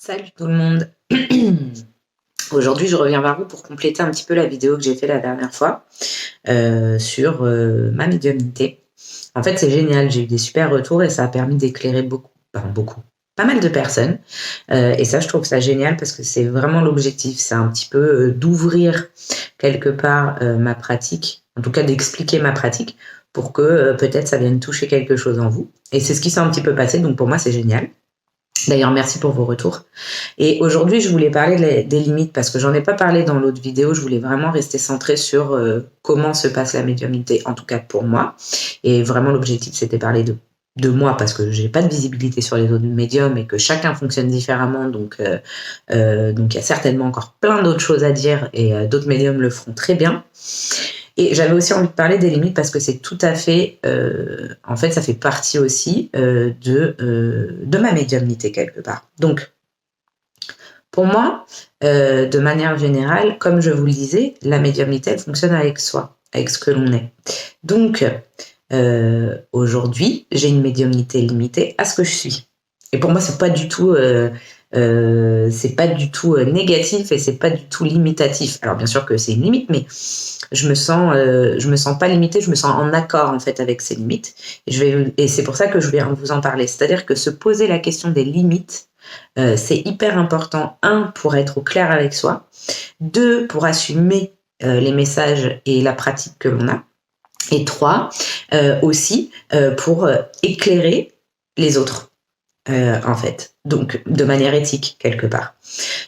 Salut tout le monde. Aujourd'hui, je reviens vers vous pour compléter un petit peu la vidéo que j'ai fait la dernière fois sur ma médiumnité. En fait, c'est génial. J'ai eu des super retours et ça a permis d'éclairer pas mal de personnes. Et ça, je trouve ça génial parce que c'est vraiment l'objectif. C'est un petit peu d'ouvrir quelque part ma pratique, en tout cas d'expliquer ma pratique pour que peut-être ça vienne toucher quelque chose en vous. Et c'est ce qui s'est un petit peu passé. Donc pour moi, c'est génial. D'ailleurs, merci pour vos retours. Et aujourd'hui, je voulais parler des limites parce que j'en ai pas parlé dans l'autre vidéo. Je voulais vraiment rester centrée sur comment se passe la médiumnité, en tout cas pour moi. Et vraiment, l'objectif, c'était parler de moi parce que j'ai pas de visibilité sur les autres médiums et que chacun fonctionne différemment. Donc, il y a certainement encore plein d'autres choses à dire et d'autres médiums le feront très bien. Et j'avais aussi envie de parler des limites parce que c'est tout à fait, en fait, ça fait partie aussi de ma médiumnité quelque part. Donc, pour moi, de manière générale, comme je vous le disais, la médiumnité, elle fonctionne avec soi, avec ce que l'on est. Donc, aujourd'hui, j'ai une médiumnité limitée à ce que je suis. Et pour moi, c'est pas du tout négatif et c'est pas du tout limitatif. Alors bien sûr que c'est une limite, mais je me sens pas limitée, je me sens en accord en fait avec ces limites. Et c'est pour ça que je vais vous en parler. C'est-à-dire que se poser la question des limites, c'est hyper important. 1, pour être au clair avec soi. 2, pour assumer les messages et la pratique que l'on a. Et 3, aussi pour éclairer les autres. En fait, donc de manière éthique quelque part.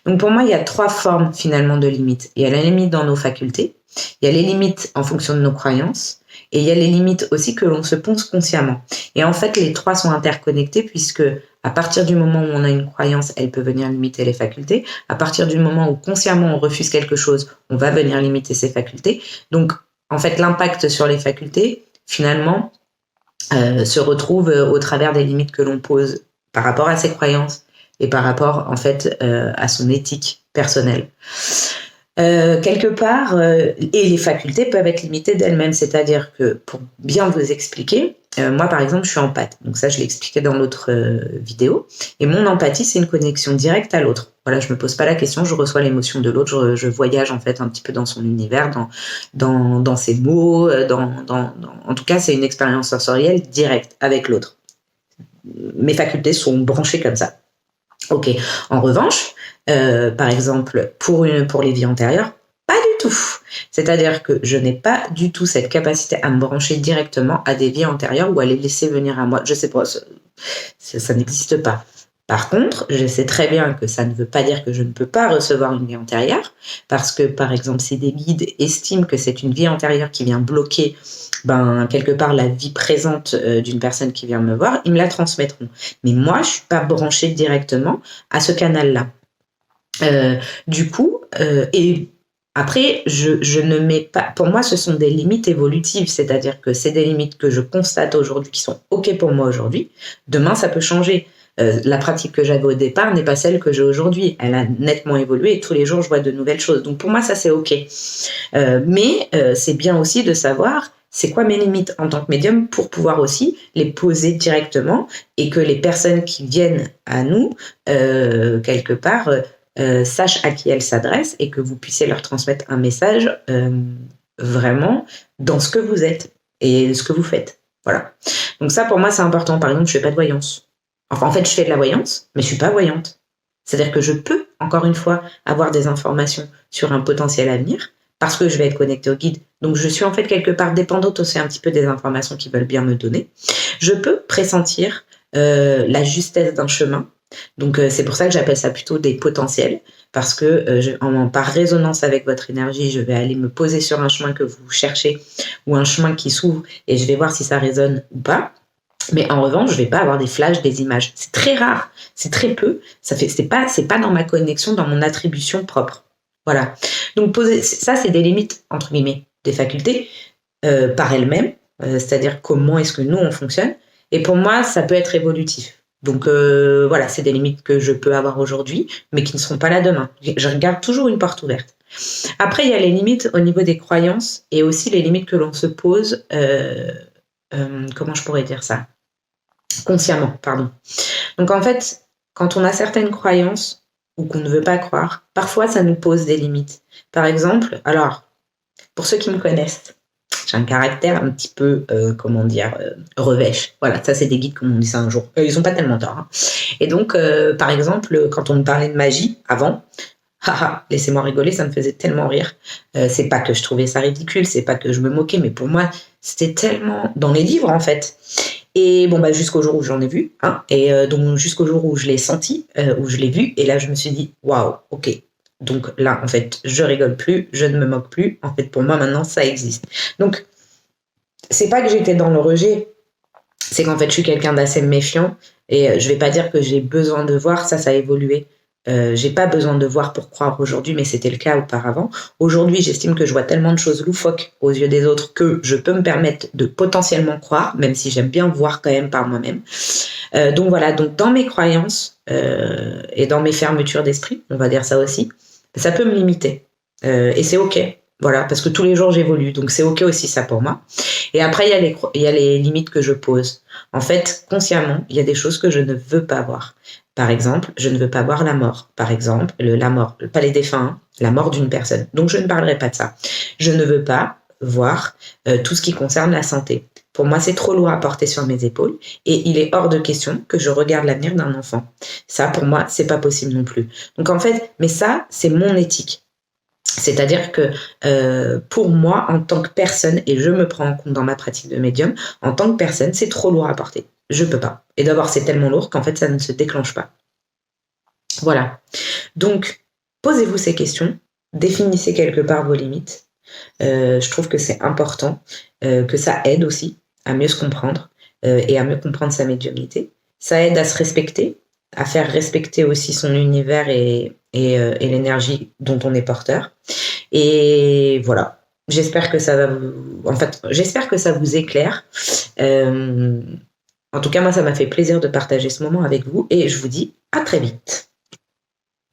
Donc pour moi, il y a 3 formes finalement de limites. Il y a la limite dans nos facultés, il y a les limites en fonction de nos croyances, et il y a les limites aussi que l'on se pose consciemment. Et en fait, les 3 sont interconnectés puisque à partir du moment où on a une croyance, elle peut venir limiter les facultés. À partir du moment où consciemment on refuse quelque chose, on va venir limiter ses facultés. Donc en fait, l'impact sur les facultés, finalement, se retrouve au travers des limites que l'on pose par rapport à ses croyances et par rapport en fait à son éthique personnelle. Quelque part, et les facultés peuvent être limitées d'elles-mêmes, c'est-à-dire que pour bien vous expliquer, moi par exemple je suis empathe, donc ça je l'ai expliqué dans l'autre vidéo, et mon empathie c'est une connexion directe à l'autre. Voilà, je me pose pas la question, je reçois l'émotion de l'autre, je voyage en fait un petit peu dans son univers, dans ses mots, en tout cas c'est une expérience sensorielle directe avec l'autre. Mes facultés sont branchées comme ça. Ok. En revanche, par exemple, pour les vies antérieures, pas du tout. C'est-à-dire que je n'ai pas du tout cette capacité à me brancher directement à des vies antérieures ou à les laisser venir à moi. Je sais pas, ça n'existe pas. Par contre, je sais très bien que ça ne veut pas dire que je ne peux pas recevoir une vie antérieure, parce que, par exemple, si des guides estiment que c'est une vie antérieure qui vient bloquer quelque part la vie présente d'une personne qui vient me voir, ils me la transmettront. Mais moi, je suis pas branchée directement à ce canal-là. Du coup, et après, je ne mets pas. Pour moi, ce sont des limites évolutives, c'est-à-dire que c'est des limites que je constate aujourd'hui qui sont ok pour moi aujourd'hui. Demain, ça peut changer. La pratique que j'avais au départ n'est pas celle que j'ai aujourd'hui. Elle a nettement évolué et tous les jours, je vois de nouvelles choses. Donc pour moi, ça c'est ok. Mais c'est bien aussi de savoir c'est quoi mes limites en tant que médium pour pouvoir aussi les poser directement et que les personnes qui viennent à nous, quelque part, sachent à qui elles s'adressent et que vous puissiez leur transmettre un message vraiment dans ce que vous êtes et ce que vous faites. Voilà. Donc ça, pour moi, c'est important. Par exemple, je fais pas de voyance. Enfin, en fait, je fais de la voyance, mais je suis pas voyante. C'est-à-dire que je peux, encore une fois, avoir des informations sur un potentiel avenir parce que je vais être connectée au guide. Donc, je suis en fait quelque part dépendante aussi un petit peu des informations qu'ils veulent bien me donner. Je peux pressentir la justesse d'un chemin. Donc, c'est pour ça que j'appelle ça plutôt des potentiels parce que par résonance avec votre énergie, je vais aller me poser sur un chemin que vous cherchez ou un chemin qui s'ouvre et je vais voir si ça résonne ou pas. Mais en revanche, je vais pas avoir des flashs, des images. C'est très rare, c'est très peu. C'est pas dans ma connexion, dans mon attribution propre. Voilà. Donc ça, c'est des limites entre guillemets des facultés par elles-mêmes. C'est-à-dire comment est-ce que nous on fonctionne. Et pour moi, ça peut être évolutif. Donc voilà, c'est des limites que je peux avoir aujourd'hui, mais qui ne seront pas là demain. Je regarde toujours une porte ouverte. Après, il y a les limites au niveau des croyances et aussi les limites que l'on se pose. Comment je pourrais dire ça ? Consciemment, pardon. Donc en fait, quand on a certaines croyances, ou qu'on ne veut pas croire, parfois ça nous pose des limites. Par exemple, alors, pour ceux qui me connaissent, j'ai un caractère un petit peu, revêche. Voilà, ça c'est des guides qui m'ont dit ça un jour. Ils ont pas tellement tort. Hein. Et donc, par exemple, quand on me parlait de magie avant, haha, laissez-moi rigoler, ça me faisait tellement rire. C'est pas que je trouvais ça ridicule, c'est pas que je me moquais, mais pour moi, c'était tellement dans les livres en fait. Et bon, bah, jusqu'au jour où j'en ai vu, hein, et donc jusqu'au jour où je l'ai senti, où je l'ai vu, et là je me suis dit, waouh, ok. Donc là, en fait, je rigole plus, je ne me moque plus. En fait, pour moi, maintenant, ça existe. Donc, c'est pas que j'étais dans le rejet, c'est qu'en fait, je suis quelqu'un d'assez méfiant, et je vais pas dire que j'ai besoin de voir, ça a évolué. J'ai pas besoin de voir pour croire aujourd'hui, mais c'était le cas auparavant. Aujourd'hui, j'estime que je vois tellement de choses loufoques aux yeux des autres que je peux me permettre de potentiellement croire, même si j'aime bien voir quand même par moi-même. Donc voilà, donc dans mes croyances et dans mes fermetures d'esprit, on va dire ça aussi, ça peut me limiter. Et c'est ok. Voilà, parce que tous les jours j'évolue, donc c'est ok aussi ça pour moi. Et après, il y a les limites que je pose. En fait, consciemment, il y a des choses que je ne veux pas voir. Par exemple, je ne veux pas voir la mort. Par exemple, la mort, pas les défunts, hein, la mort d'une personne. Donc, je ne parlerai pas de ça. Je ne veux pas voir tout ce qui concerne la santé. Pour moi, c'est trop lourd à porter sur mes épaules et il est hors de question que je regarde l'avenir d'un enfant. Ça, pour moi, c'est pas possible non plus. Donc, en fait, mais ça, c'est mon éthique. C'est-à-dire que pour moi, en tant que personne, et je me prends en compte dans ma pratique de médium, en tant que personne, c'est trop lourd à porter. Je peux pas. Et d'abord, c'est tellement lourd qu'en fait, ça ne se déclenche pas. Voilà. Donc, posez-vous ces questions, définissez quelque part vos limites. Je trouve que c'est important, que ça aide aussi à mieux se comprendre et à mieux comprendre sa médiumnité. Ça aide à se respecter, à faire respecter aussi son univers et l'énergie dont on est porteur. Et voilà. J'espère que ça va j'espère que ça vous éclaire. En tout cas, moi, ça m'a fait plaisir de partager ce moment avec vous et je vous dis à très vite.